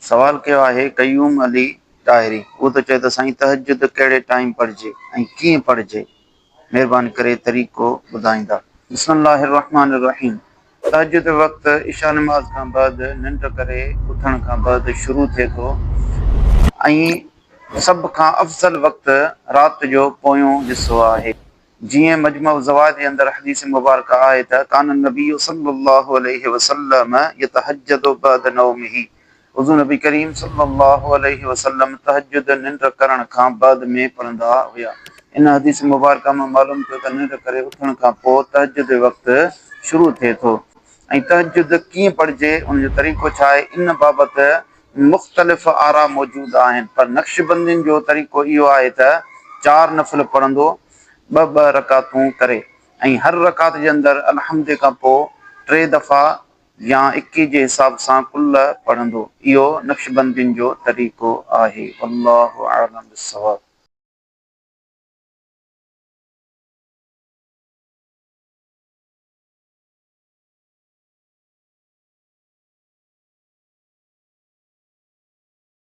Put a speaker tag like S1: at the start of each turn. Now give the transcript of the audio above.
S1: सवाल कयो आहे कयूम अली ताहिरी। उहो त चए त साईं तहजुद कहिड़े टाइम पढ़िजे ऐं कीअं पढ़िजे, महिरबानी करे तरीक़ो ॿुधाईंदा। बिस्मिल्लाहिर रहमानिर रहीम। तहजुद वक़्तु इशा नमाज़ खां बाद निंड करे उथण खां बाद शुरू थिए थो ऐं सभ खां अफ़ज़ल वक़्तु राति जो पोयों हिसो आहे। जीअं मजमू ज़वाद जे अंदरि हदीस मुबारक आहे त कान नबी सल्लल्लाहु अलैहि वसल्लम यतहज्जदु बअद नौमिही। हुज़ूर नबी करीम सल्लल्लाहु अलैहि वसल्लम तहज्जुद निंड करण खां बाद में पढ़ंदा हुआ। इन हदीस मुबारक मां मालूम थियो त निंड करे उथण खां पोइ तहज्जुद वक़्तु शुरू थिए थो ऐं तहज्जुद कीअं पढ़िजे, उन जो तरीक़ो छा आहे, इन बाबति मुख़्तलिफ़ आरा मौजूदु आहिनि। पर नक्शबंदियुनि जो तरीक़ो इहो आहे त 4 नफ़िल पढ़ंदो, 2 रकातूं करे ऐं हर रकात जे अंदरि अलहम्द खां पोइ 3 दफ़ा या 21 जे हिसाब सां कुल पढ़ंदो। इहो नक्शबंदियुनि जो तरीक़ो आहे। अल्लाहु अअलम बिस्सवाब।